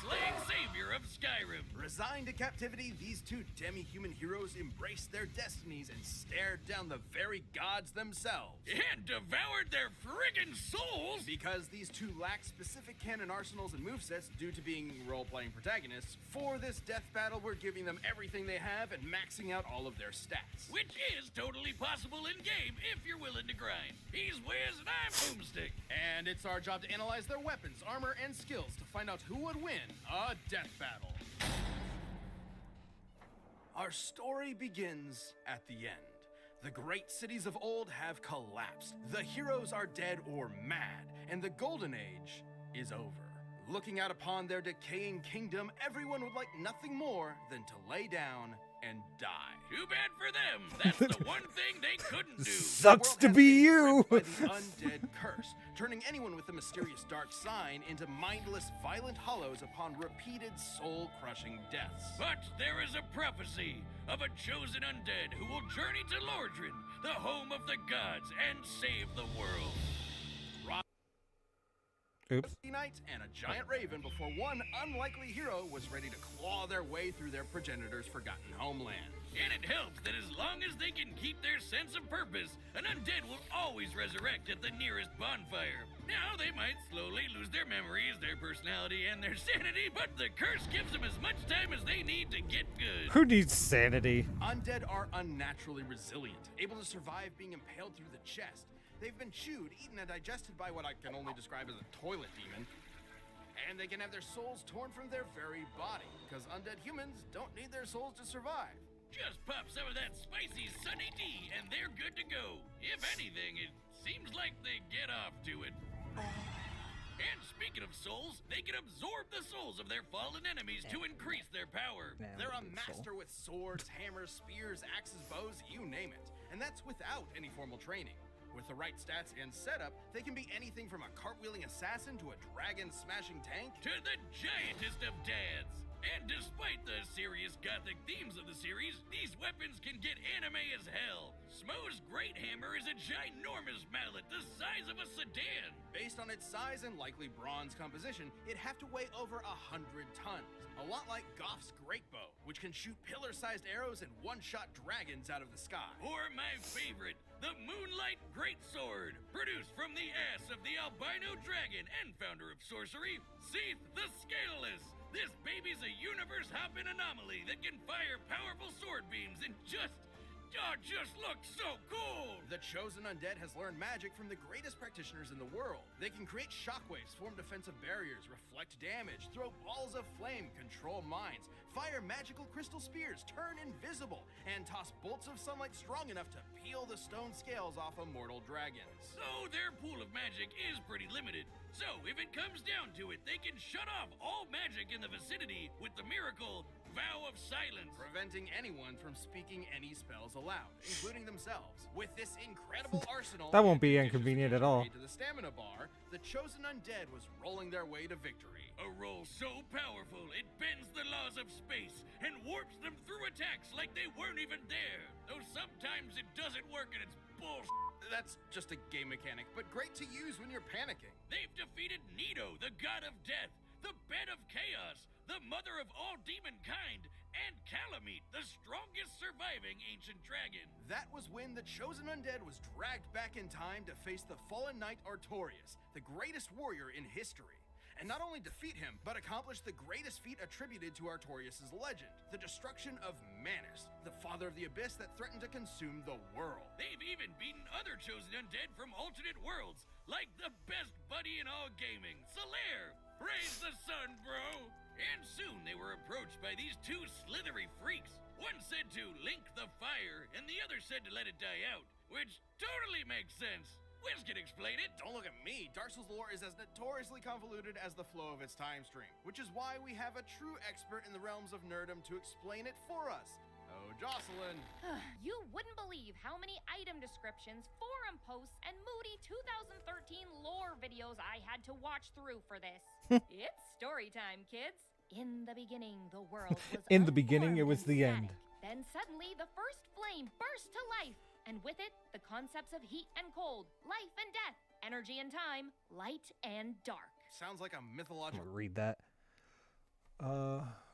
slaying savior of Skyrim. Resigned to captivity, these two demi-human heroes embraced their destinies and stared down the very gods themselves. And devoured their friggin' souls! Because these two lack specific canon arsenals and movesets due to being role-playing protagonists, for this death battle we're giving them everything they have and maxing out all of their stats. Which is totally possible in-game if you're willing to grind. He's Wiz and I'm Boomstick. And it's our job to analyze their weapons, armor, and skills to find out who would win a death battle. Our story begins at the end. The great cities of old have collapsed. The heroes are dead or mad, and the golden age is over. Looking out upon their decaying kingdom, everyone would like nothing more than to lay down and die. Too bad for them. That's the one thing they couldn't do. Sucks to be you. By the undead curse, turning anyone with the mysterious dark sign into mindless, violent hollows upon repeated soul-crushing deaths. But there is a prophecy of a chosen undead who will journey to Lordran, the home of the gods, and save the world. Oops. Knight and a giant raven before one unlikely hero was ready to claw their way through their progenitor's forgotten homeland. And it helps that as long as they can keep their sense of purpose, an undead will always resurrect at the nearest bonfire. Now they might slowly lose their memories, their personality, and their sanity, but the curse gives them as much time as they need to get good. Who needs sanity? Undead are unnaturally resilient, able to survive being impaled through the chest. They've been chewed, eaten, and digested by what I can only describe as a toilet demon. And they can have their souls torn from their very body, because undead humans don't need their souls to survive. Just pop some of that spicy Sunny D, and they're good to go. If anything, it seems like they get off to it. And speaking of souls, they can absorb the souls of their fallen enemies to increase their power. They're a master with swords, hammers, spears, axes, bows, you name it. And that's without any formal training. With the right stats and setup, they can be anything from a cartwheeling assassin to a dragon-smashing tank. To the giantest of dads. And despite the serious gothic themes of the series, these weapons can get anime as hell. Smo's great hammer is a ginormous mallet the size of a sedan. Based on its size and likely bronze composition, it'd have to weigh over 100 tons. A lot like Goff's great bow, which can shoot pillar-sized arrows and one-shot dragons out of the sky. Or my favorite, the Moonlight Greatsword, produced from the ass of the albino dragon and founder of sorcery, Seath the Scaleless. This baby's a universe-hopping anomaly that can fire powerful sword beams and just looks so cool! The Chosen Undead has learned magic from the greatest practitioners in the world. They can create shockwaves, form defensive barriers, reflect damage, throw balls of flame, control minds, fire magical crystal spears, turn invisible, and toss bolts of sunlight strong enough to peel the stone scales off of mortal dragons. So their pool of magic is pretty limited. So if it comes down to it, they can shut off all magic in the vicinity with the miracle Vow of Silence, preventing anyone from speaking any spells aloud, including themselves. With this incredible arsenal, That won't be inconvenient at all. To the stamina bar, the Chosen Undead was rolling their way to victory. A roll so powerful it bends the laws of space and warps them through attacks like they weren't even there. Though sometimes it doesn't work and it's bullshit. That's just a game mechanic, but great to use when you're panicking. They've defeated Nido, the god of death, the bed of chaos, the mother of all demon kind, and Calamite, the strongest surviving ancient dragon. That was when the Chosen Undead was dragged back in time to face the fallen knight Artorias, the greatest warrior in history. And not only defeat him, but accomplish the greatest feat attributed to Artorias' legend, the destruction of Manus, the father of the abyss that threatened to consume the world. They've even beaten other Chosen Undead from alternate worlds, like the best buddy in all gaming, Solaire. Praise the sun, bro! And soon they were approached by these two slithery freaks. One said to link the fire, and the other said to let it die out, which totally makes sense. Wiz can explain it. Don't look at me. Dark Souls lore is as notoriously convoluted as the flow of its time stream, which is why we have a true expert in the realms of nerdom to explain it for us. Oh, Jocelyn. You wouldn't believe how many item descriptions, forum posts, and moody 2013 lore videos I had to watch through for this. It's story time, kids. In the beginning, the world was In the beginning, it was the static. end. Then suddenly, the first flame burst to life, and with it, the concepts of heat and cold, life and death, energy and time, light and dark. Sounds like a I'm mythological. gonna read that.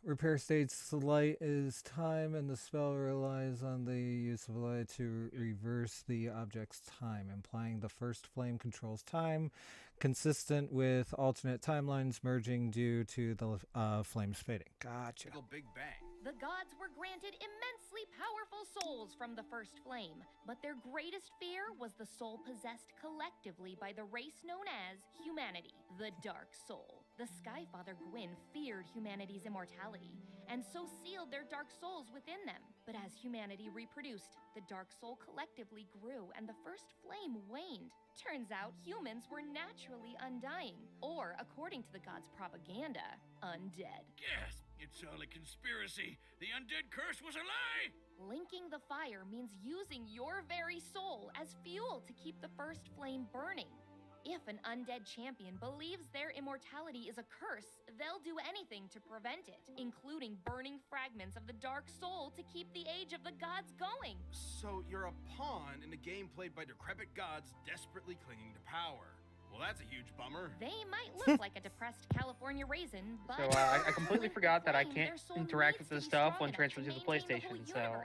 Repair states light is time, and the spell relies on the use of light to reverse the object's time, implying the first flame controls time, consistent with alternate timelines merging due to the flames fading. Gotcha. Big Bang. The gods were granted immensely powerful souls from the first flame, but their greatest fear was the soul possessed collectively by the race known as humanity, the Dark Soul. The Skyfather Gwyn feared humanity's immortality, and so sealed their dark souls within them. But as humanity reproduced, the Dark Soul collectively grew and the first flame waned. Turns out humans were naturally undying, or according to the gods' propaganda, undead. Gasp! It's all a conspiracy. The undead curse was a lie! Linking the fire means using your very soul as fuel to keep the first flame burning. If an undead champion believes their immortality is a curse, they'll do anything to prevent it, including burning fragments of the dark soul to keep the age of the gods going. So you're a pawn in a game played by decrepit gods desperately clinging to power. Well, that's a huge bummer. They might look like a depressed California raisin, but So I completely forgot that I can't interact with this stuff when transferred to the PlayStation, so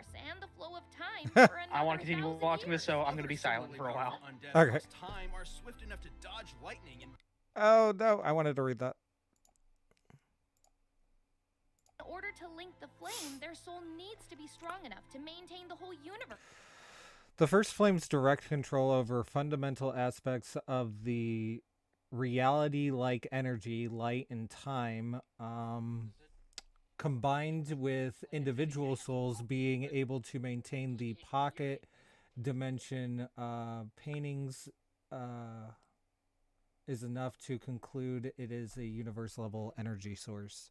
I want to continue watching this, so I'm going to be silent for a while. Okay. Time are swift enough to dodge lightning and Oh, no. I wanted to read that. in order to link the flame, their soul needs to be strong enough to maintain the whole universe. The first flame's direct control over fundamental aspects of the reality-like energy, light, and time, combined with individual souls being able to maintain the pocket dimension paintings, is enough to conclude it is a universe-level energy source.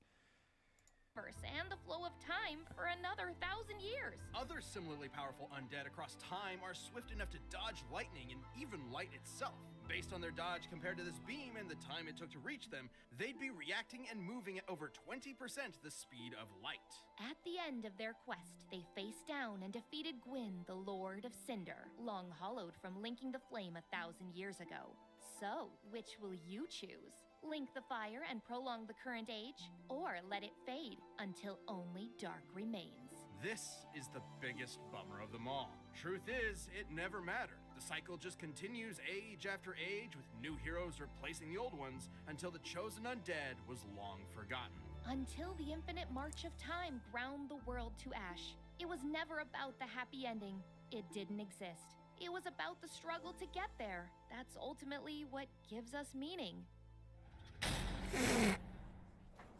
And the flow of time for another 1,000 years. other similarly powerful undead across time are swift enough to dodge lightning and even light itself. Based on their dodge compared to this beam and the time it took to reach them, they'd be reacting and moving at over 20% the speed of light. At the end of their quest, they faced down and defeated Gwyn, the Lord of Cinder, long hollowed from linking the flame 1,000 years ago. So, which will you choose? Link the fire and prolong the current age, or let it fade until only dark remains? This is the biggest bummer of them all. Truth is, it never mattered. The cycle just continues age after age, with new heroes replacing the old ones, until the Chosen Undead was long forgotten. Until the infinite march of time ground the world to ash. It was never about the happy ending. It didn't exist. It was about the struggle to get there. That's ultimately what gives us meaning.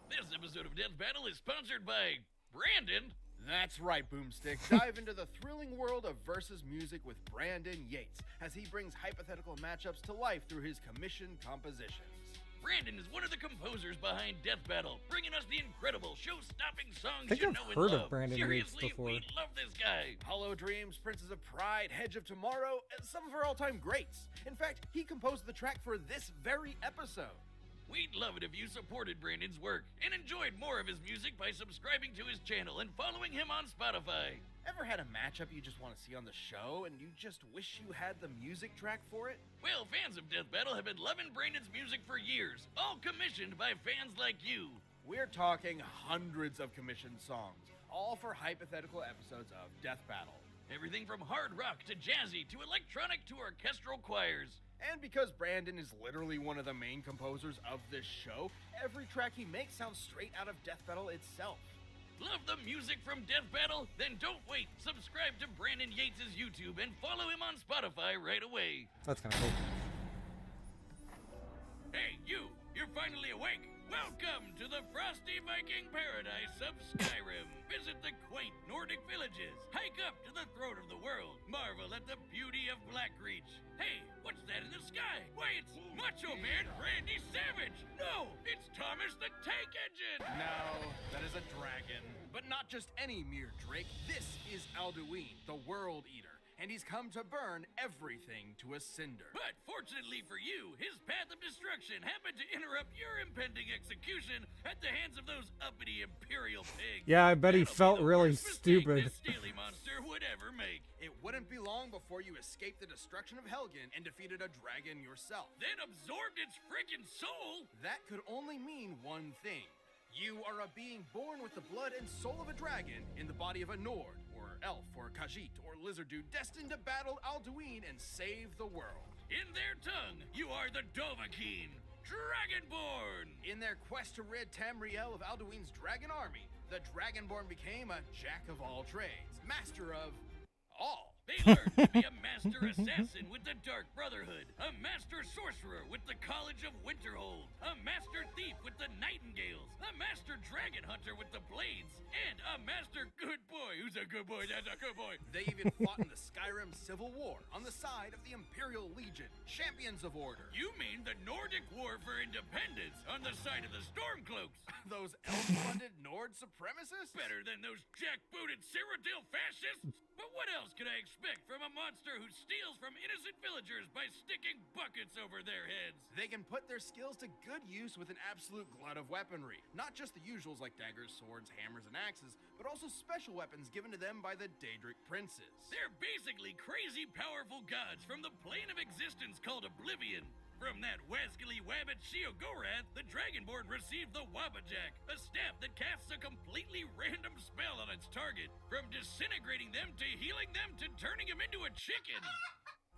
This episode of Death Battle is sponsored by Brandon. That's right, Boomstick. Dive into the thrilling world of versus music with Brandon Yates as he brings hypothetical matchups to life through his commissioned compositions. Brandon is one of the composers behind Death Battle, bringing us the incredible show-stopping songs I think you I've know and heard love. of Brandon Yates Seriously, before. we love this guy. Hollow Dreams, Princes of Pride, Hedge of Tomorrow, and some of our all-time greats. In fact, he composed the track for this very episode. We'd love it if you supported Brandon's work and enjoyed more of his music by subscribing to his channel and following him on Spotify. Ever had a matchup you just want to see on the show and you just wish you had the music track for it? Well, fans of Death Battle have been loving Brandon's music for years, all commissioned by fans like you. We're talking hundreds of commissioned songs, all for hypothetical episodes of Death Battle. Everything from hard rock to jazzy to electronic to orchestral choirs. And because Brandon is literally one of the main composers of this show, every track he makes sounds straight out of Death Battle itself. Love the music from Death Battle? Then don't wait. Subscribe to Brandon Yates' YouTube and follow him on Spotify right away. That's kind of cool. Hey, you're finally awake. Welcome to the frosty Viking paradise of Skyrim. Visit the quaint Nordic villages. Hike up to the throne of the world. Marvel at the beauty of Blackreach. Hey, what's that in the sky? Why, it's Macho Man Randy Savage. No, it's Thomas the Tank Engine. No, that is a dragon. But not just any mere drake. This is Alduin, the World Eater. And he's come to burn everything to a cinder. But fortunately for you, his path of destruction happened to interrupt your impending execution at the hands of those uppity Imperial pigs. Yeah, I bet he That'll be felt the really worst mistake stupid. this steely monster would ever make. It wouldn't be long before you escaped the destruction of Helgen and defeated a dragon yourself. Then absorbed its freaking soul. That could only mean one thing. You are a being born with the blood and soul of a dragon in the body of a Nord, or elf, or Khajiit, or lizard dude destined to battle Alduin and save the world. In their tongue, you are the Dovahkiin, Dragonborn. In their quest to rid Tamriel of Alduin's dragon army, the Dragonborn became a jack of all trades, master of all. They learned to be a master assassin with the Dark Brotherhood, a master sorcerer with the College of Winterhold, a master thief with the Nightingales, a master dragon hunter with the Blades, and a master good boy. Who's a good boy? That's a good boy. They even fought in the Skyrim Civil War on the side of the Imperial Legion, champions of order. You mean the Nordic War for Independence on the side of the Stormcloaks? Those elf-funded Nord supremacists? Better than those jackbooted Cyrodiil fascists? But what else could I expect from a monster who steals from innocent villagers by sticking buckets over their heads? They can put their skills to good use with an absolute glut of weaponry. Not just the usuals like daggers, swords, hammers, and axes, but also special weapons given to them by the Daedric princes. They're basically crazy powerful gods from the plane of existence called Oblivion. From that wascally wabbit Sheogorath, the Dragonborn received the Wabbajack, a staff that casts a completely random spell on its target, from disintegrating them to healing them to turning them into a chicken.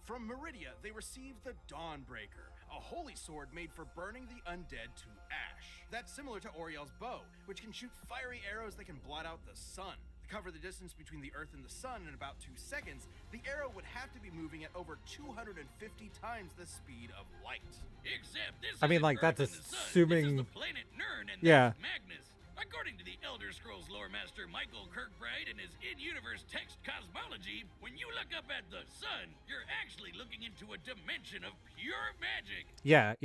From Meridia, they received the Dawnbreaker, a holy sword made for burning the undead to ash. That's similar to Oriel's bow, which can shoot fiery arrows that can blot out the sun. To cover the distance between the Earth and the Sun in about 2 seconds, the arrow would have to be moving at over 250 times the speed of light. Except this I mean, isn't like, Earth that's and the Sun. assuming- This is the planet Nirn and Yeah. that's Magnus. According to the Elder Scrolls lore master Michael Kirkbride and his in-universe text cosmology, when you look up at the sun, you're actually looking into a dimension of pure magic. Yeah.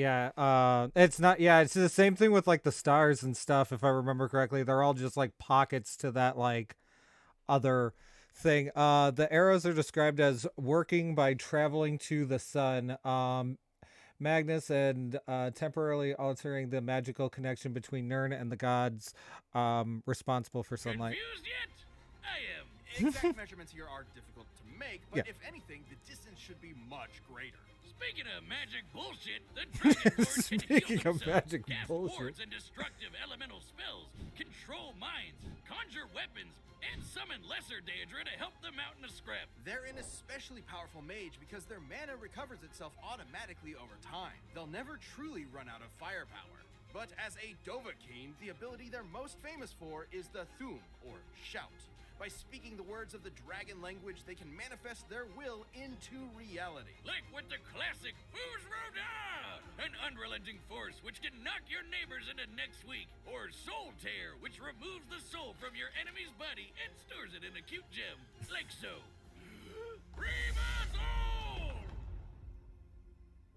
It's not. Yeah, it's the same thing with like the stars and stuff. If I remember correctly, they're all just like pockets to that like other thing. The arrows are described as working by traveling to the sun. Magnus and temporarily altering the magical connection between Nirn and the gods responsible for sunlight. Confused yet? I am. Exact measurements here are difficult to make, but if anything, the distance should be much greater. Speaking of magic bullshit, the Dragonborn can heal Speaking of themselves, magic cast bullshit. wards and destructive elemental spells, control minds, conjure weapons, and summon lesser Daedra to help them out in a scrap. They're an especially powerful mage because their mana recovers itself automatically over time. They'll never truly run out of firepower. But as a Dovahkiin, the ability they're most famous for is the Thu'um, or shout. By speaking the words of the dragon language, they can manifest their will into reality. Like with the classic Foo's Roda, an unrelenting force which can knock your neighbors into next week, or Soul Tear, which removes the soul from your enemy's body and stores it in a cute gem, like so. Soul!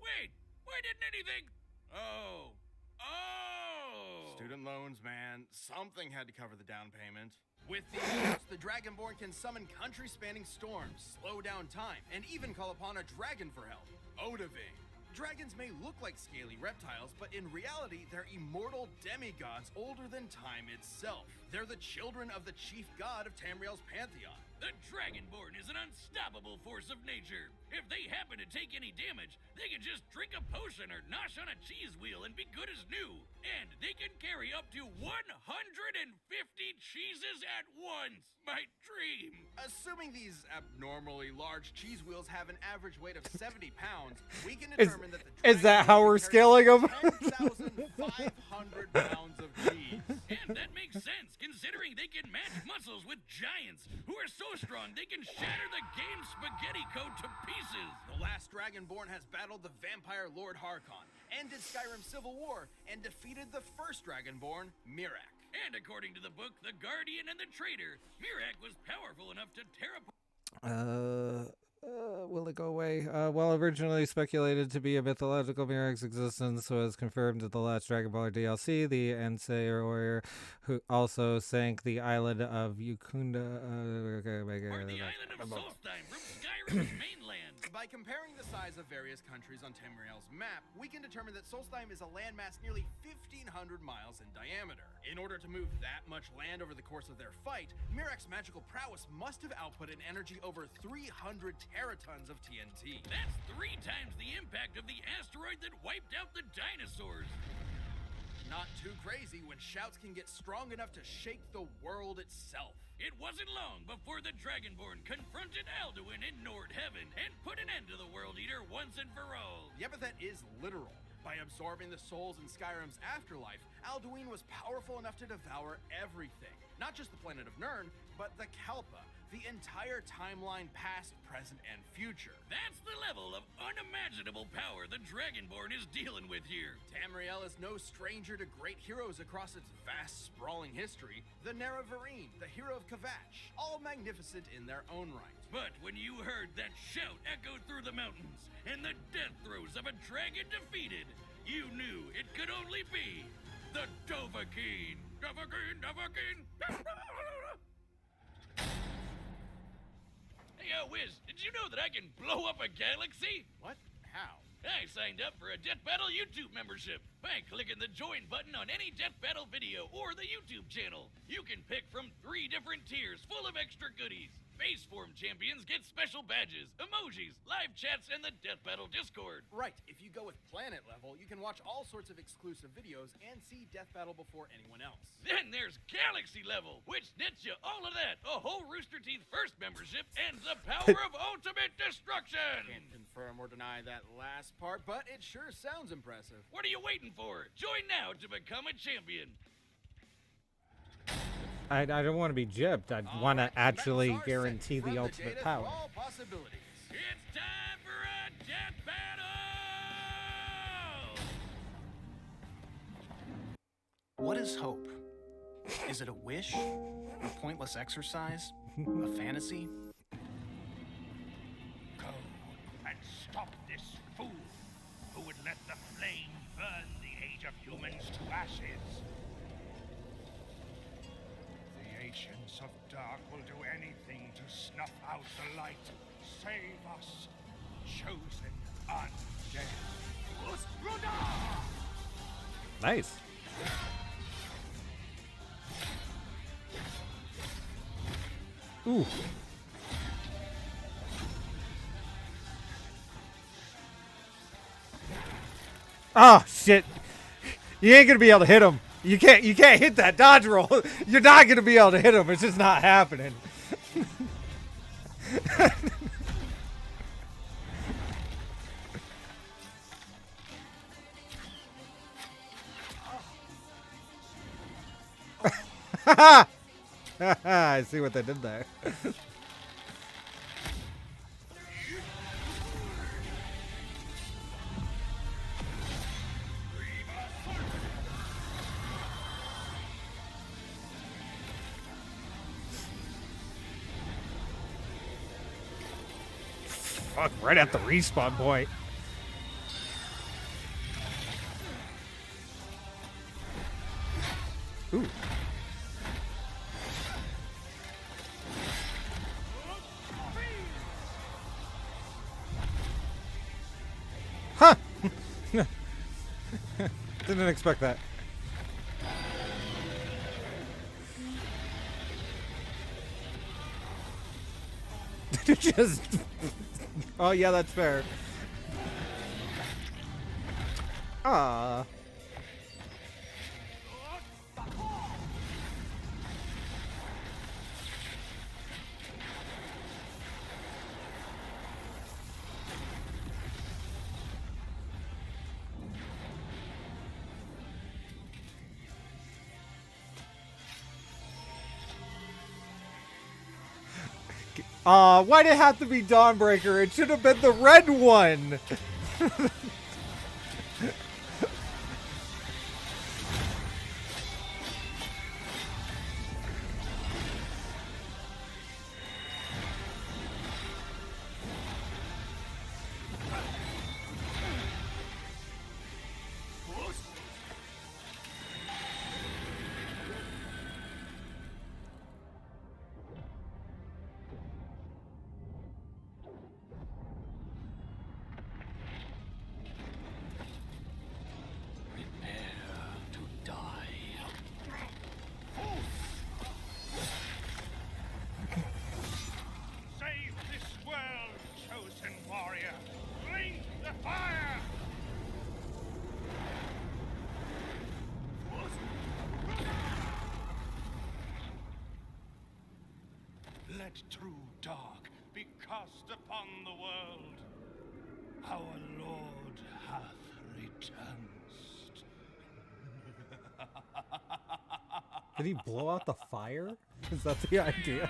Wait, why didn't anything? Oh. Student loans, man. Something had to cover the down payment. With these units, the Dragonborn can summon country-spanning storms, slow down time, and even call upon a dragon for help, Odahviing. Dragons may look like scaly reptiles, but in reality, they're immortal demigods older than time itself. They're the children of the chief god of Tamriel's pantheon. The Dragonborn is an unstoppable force of nature. If they happen to take any damage, they can just drink a potion or nosh on a cheese wheel and be good as new. And they can carry up to 150 cheeses at once. My dream. Assuming these abnormally large cheese wheels have an average weight of 70 pounds, we can determine that the Is that how we're scaling them? 10,500 pounds of cheese. And that makes sense, considering they can match muscles with giants who are so strong they can shatter the game's spaghetti code to pieces. The last Dragonborn has battled the vampire Lord Harkon, ended Skyrim Civil War, and defeated the first Dragonborn, Miraak. And according to the book, The Guardian and the Traitor, Miraak was powerful enough to tear apart. Will it go away? Well, originally speculated to be a mythological Miraak's existence was confirmed in the last Dragon Ball DLC. The Ensayer warrior who also sank the island of Yukunda. Or the island of Solstheim from Skyrim's mainland. By comparing the size of various countries on Tamriel's map, we can determine that Solstheim is a landmass nearly 1,500 miles in diameter. In order to move that much land over the course of their fight, Miraak's magical prowess must have output an energy over 300 teratons of TNT. That's 3 times the impact of the asteroid that wiped out the dinosaurs. not too crazy when shouts can get strong enough to shake the world itself. It wasn't long before the Dragonborn confronted Alduin in Nord Heaven and put an end to the World Eater once and for all. The epithet is literal. By absorbing the souls in Skyrim's afterlife, Alduin was powerful enough to devour everything. Not just the planet of Nirn, but the Kalpa, the entire timeline past, present, and future. That's the level of unimaginable power the Dragonborn is dealing with here. Tamriel is no stranger to great heroes across its vast, sprawling history. The Nerevarine, the hero of Kvatch, all magnificent in their own right. But when you heard that shout echo through the mountains and the death throes of a dragon defeated, you knew it could only be the Dovahkiin. Dovahkiin, Dovahkiin. Hey, Wiz, did you know that I can blow up a galaxy? What? How? I signed up for a Death Battle YouTube membership by clicking the join button on any Death Battle video or the YouTube channel. You can pick from 3 different tiers full of extra goodies. Base form champions get special badges, emojis, live chats, and the Death Battle Discord. Right, if you go with planet level, you can watch all sorts of exclusive videos and see Death Battle before anyone else. Then there's Galaxy level, which nets you all of that, a whole Rooster Teeth first membership, and the power of ultimate destruction! Can't confirm or deny that last part, but it sure sounds impressive. What are you waiting for? Join now to become a champion. I don't want to be gypped. I want to actually guarantee the ultimate power. It's time for a death battle! What is hope? Is it a wish? A pointless exercise? A fantasy? Go and stop this fool who would let the flame burn the age of humans to ashes. The Ancients of Dark will do anything to snuff out the light. Save us, Chosen Undead. Nice. Ooh. Oh shit. You ain't gonna be able to hit him. You can't hit that dodge roll. You're not gonna be able to hit him. It's just not happening. I see what they did there. Fuck, right at the respawn point. Ooh. Huh! Didn't expect that. Just... Oh yeah, that's fair. Ah. Why'd it have to be Dawnbreaker? It should have been the red one! let true dark be cast upon the world. Our Lord hath returned. Did he blow out the fire? Is that the idea?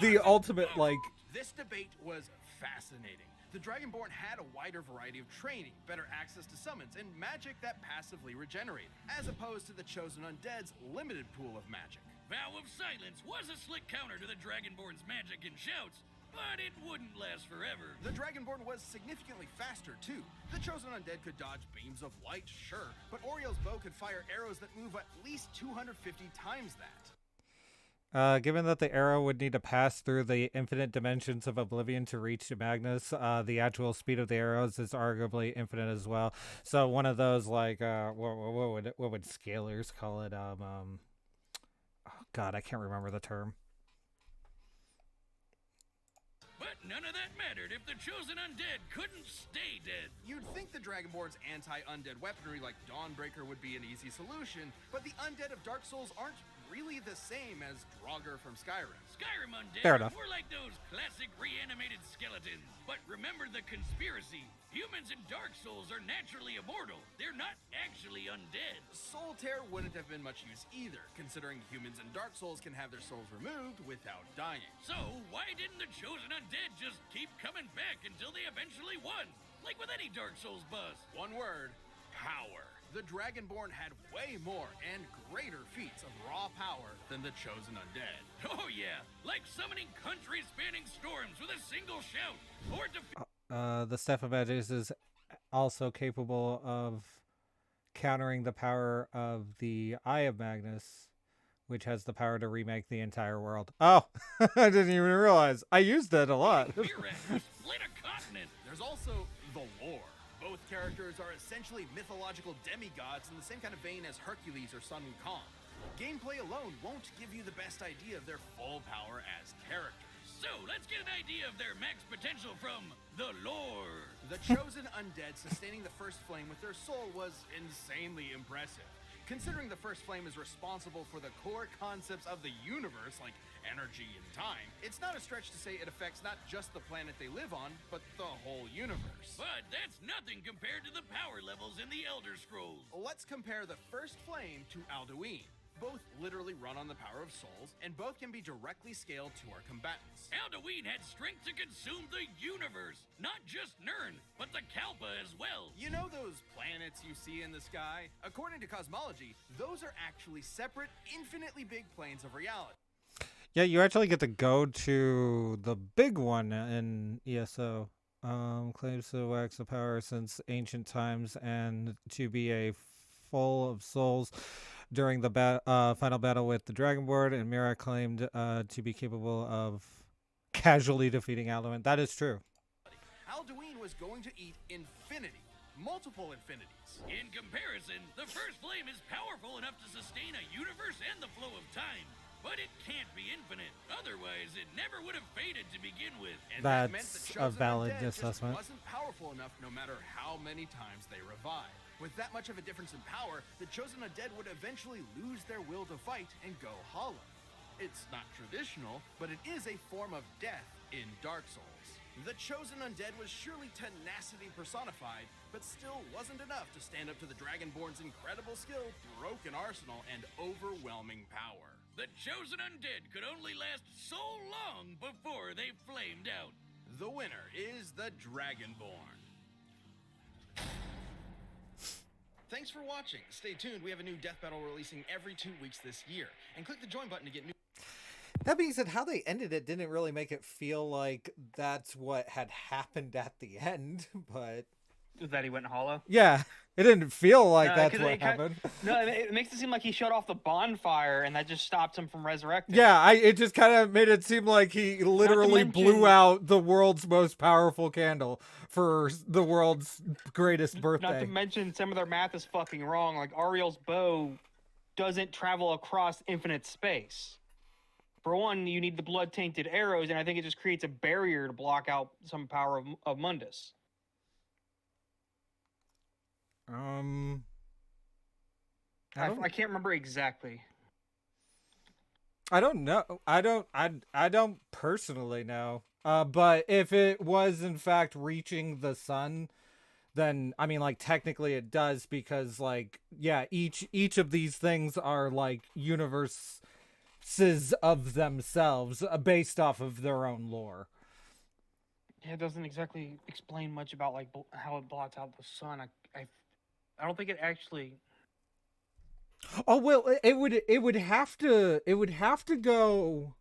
The ultimate, like... This debate was fascinating. The Dragonborn had a wider variety of training, better access to summons, and magic that passively regenerated, as opposed to the Chosen Undead's limited pool of magic. Vow of Silence was a slick counter to the Dragonborn's magic and shouts, but it wouldn't last forever. The Dragonborn was significantly faster, too. The Chosen Undead could dodge beams of light, sure, but Oriel's bow could fire arrows that move at least 250 times that. Given that the arrow would need to pass through the infinite dimensions of Oblivion to reach Magnus, the actual speed of the arrows is arguably infinite as well. So one of those, like, what would scalers call it? Oh God, I can't remember the term. But none of that mattered if the Chosen Undead couldn't stay dead. You'd think the Dragonborn's anti-undead weaponry like Dawnbreaker would be an easy solution, but the undead of Dark Souls aren't really the same as Draugr from Skyrim. Skyrim undead Fair are enough. more like those classic reanimated skeletons. But remember the conspiracy. Humans in Dark Souls are naturally immortal. They're not actually undead. Soul Tear wouldn't have been much use either, considering humans in Dark Souls can have their souls removed without dying. So why didn't the Chosen Undead just keep coming back until they eventually won? Like with any Dark Souls boss. One word, power. The Dragonborn had way more and greater feats of raw power than the Chosen Undead. Oh yeah, like summoning country-spanning storms with a single shout, or The Staff of Magus is also capable of countering the power of the Eye of Magnus, which has the power to remake the entire world. Oh, I didn't even realize. I used that a lot. split a continent. There's also the lore. Both characters are essentially mythological demigods in the same kind of vein as Hercules or Sun Wukong. Gameplay alone won't give you the best idea of their full power as characters. So let's get an idea of their max potential from the lore. The Chosen Undead sustaining the First Flame with their soul was insanely impressive. Considering the First Flame is responsible for the core concepts of the universe, like energy and time, it's not a stretch to say it affects not just the planet they live on, but the whole universe. But that's nothing compared to the power levels in the Elder Scrolls. Let's compare the First Flame to Alduin. Both literally run on the power of souls, and both can be directly scaled to our combatants. Alduin had strength to consume the universe, not just Nirn, but the Kalpa as well. You know those planets you see in the sky? According to cosmology, those are actually separate, infinitely big planes of reality. Yeah, you actually get to go to the big one in ESO. Claims to wax the power since ancient times and to be a full of souls during the final battle with the Dragonborn, and Mira claimed to be capable of casually defeating Alduin. That is true. Alduin was going to eat infinity, multiple infinities. In comparison, the First Flame is powerful enough to sustain a universe and the flow of time. But it can't be infinite. Otherwise, it never would have faded to begin with. And that meant the That's Chosen a valid Undead just assessment. wasn't powerful enough no matter how many times they revive. With that much of a difference in power, the Chosen Undead would eventually lose their will to fight and go hollow. It's not traditional, but it is a form of death in Dark Souls. The Chosen Undead was surely tenacity personified, but still wasn't enough to stand up to the Dragonborn's incredible skill, broken arsenal, and overwhelming power. The Chosen Undead could only last so long before they flamed out. The winner is the Dragonborn. Thanks for watching. Stay tuned. We have a new death battle releasing every 2 weeks this year. And click the join button to get new... That being said, how they ended it didn't really make it feel like that's what had happened at the end, but... That he went hollow? Yeah, it didn't feel like that's what happened. No, it makes it seem like he shut off the bonfire and that just stopped him from resurrecting. Yeah, it just kind of made it seem like he literally blew out the world's most powerful candle for the world's greatest birthday. Not to mention some of their math is fucking wrong. Like, Ariel's bow doesn't travel across infinite space. For one, you need the blood-tainted arrows, and I think it just creates a barrier to block out some power of Mundus. I can't remember exactly. I don't know. I don't personally know. But if it was in fact reaching the sun, then I mean, like, technically it does, because, like, yeah, each of these things are like universes of themselves, based off of their own lore. Yeah, it doesn't exactly explain much about like how it blots out the sun. I don't think it actually. Oh well, it would have to go.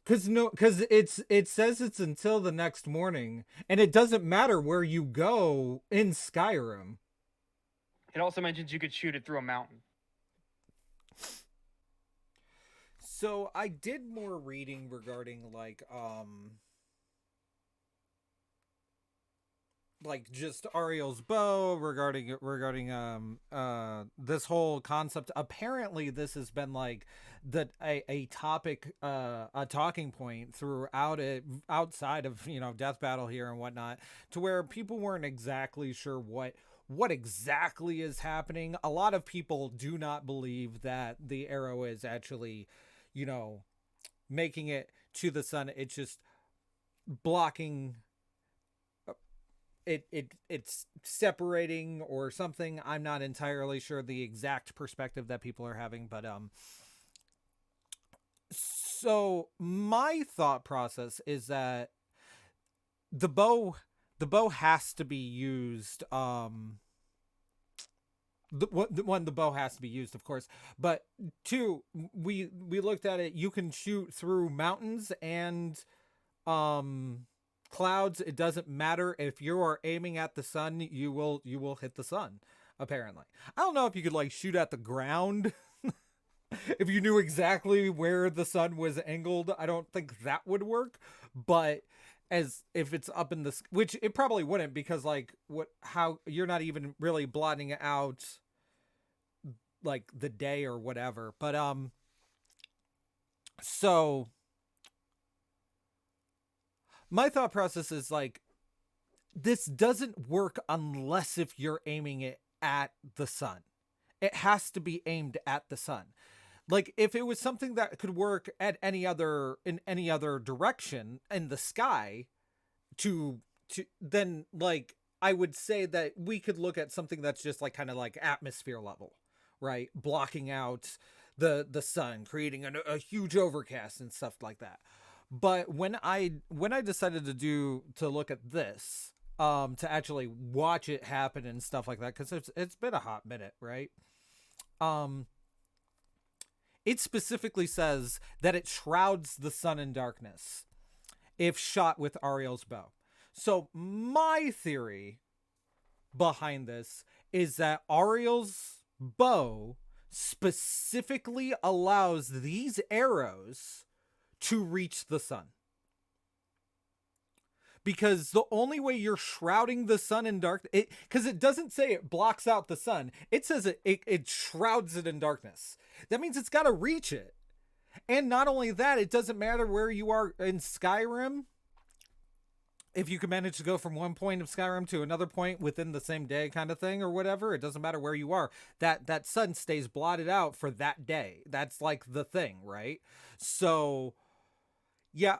Because it says it's until the next morning, and it doesn't matter where you go in Skyrim. It also mentions you could shoot it through a mountain. So I did more reading regarding like just Ariel's bow, regarding this whole concept. Apparently this has been like a topic, a talking point throughout it, outside of, Death Battle here and whatnot, to where people weren't exactly sure what exactly is happening. A lot of people do not believe that the arrow is actually, making it to the sun. It's just blocking, it's separating or something. I'm not entirely sure the exact perspective that people are having, but so my thought process is that the bow has to be used, the bow has to be used, of course, but two, we looked at it. You can shoot through mountains and clouds. It doesn't matter. If you are aiming at the sun, you will hit the sun. Apparently, I don't know if you could like shoot at the ground. If you knew exactly where the sun was angled, I don't think that would work. But as if it's up in the, which it probably wouldn't, because like how you're not even really blotting out like the day or whatever. But so my thought process is like, this doesn't work unless if you're aiming it at the sun. It has to be aimed at the sun. Like, if it was something that could work at in any other direction in the sky, to then, like, I would say that we could look at something that's just like kind of like atmosphere level, right? Blocking out the sun, creating a huge overcast and stuff like that. But when I decided to look at this, to actually watch it happen and stuff like that, because it's been a hot minute, right? It specifically says that it shrouds the sun in darkness if shot with Ariel's bow. So my theory behind this is that Ariel's bow specifically allows these arrows to reach the sun. Because the only way you're shrouding the sun in darkness, because it doesn't say it blocks out the sun, it says it shrouds it in darkness. That means it's got to reach it. And not only that, it doesn't matter where you are in Skyrim. If you can manage to go from one point of Skyrim to another point within the same day, kind of thing, or whatever, it doesn't matter where you are. That sun stays blotted out for that day. That's like the thing, right? So yeah,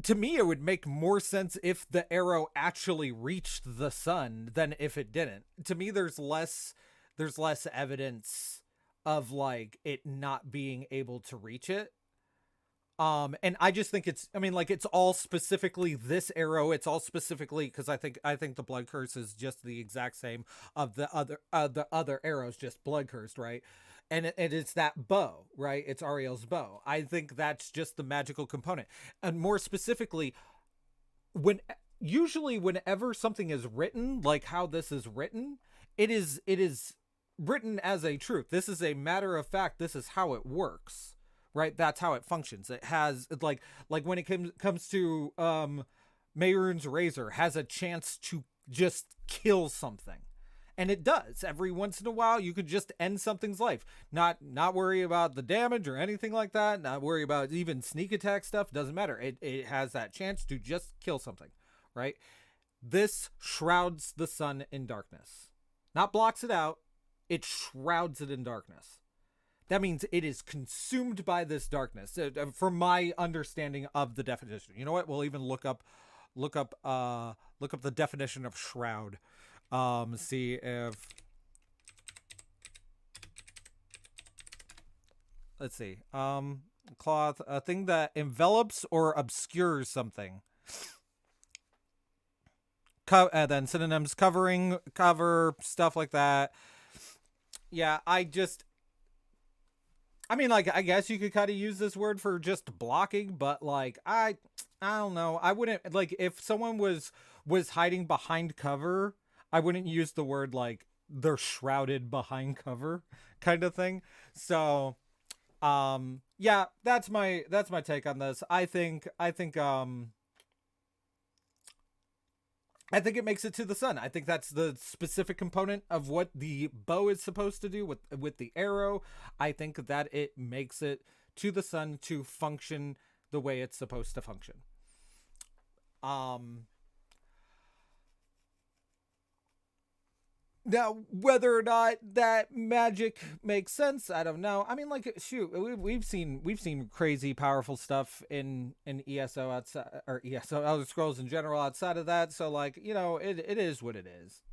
to me, it would make more sense if the arrow actually reached the sun than if it didn't. To me, there's less evidence of like it not being able to reach it. And I just think it's all specifically this arrow. It's all specifically because I think the blood curse is just the exact same of the other arrows, just blood cursed, right? And it's that bow, right? It's Ariel's bow. I think that's just the magical component. And more specifically, whenever something is written, like how this is written, it is written as a truth. This is a matter of fact. This is how it works, right? That's how it functions. It has like when it comes to Mehrunes Razor, has a chance to just kill something. And it does. Every once in a while, you could just end something's life. Not worry about the damage or anything like that. Not worry about even sneak attack stuff. Doesn't matter. It has that chance to just kill something, right? This shrouds the sun in darkness. Not blocks it out. it shrouds it in darkness. That means it is consumed by this darkness. From my understanding of the definition, you know what? We'll even look up the definition of shroud. See if, let's see. Cloth, a thing that envelops or obscures something. Then synonyms: covering, cover, stuff like that. Yeah, I mean, like, I guess you could kind of use this word for just blocking, but like, I don't know. I wouldn't, like, if someone was hiding behind cover, I wouldn't use the word like they're shrouded behind cover kind of thing. So, yeah, that's my take on this. I think it makes it to the sun. I think that's the specific component of what the bow is supposed to do with the arrow. I think that it makes it to the sun to function the way it's supposed to function. Now, whether or not that magic makes sense, I don't know. I mean, like, shoot, we've seen crazy powerful stuff in ESO outside, or ESO Elder Scrolls in general outside of that. So, like, you know, it is what it is.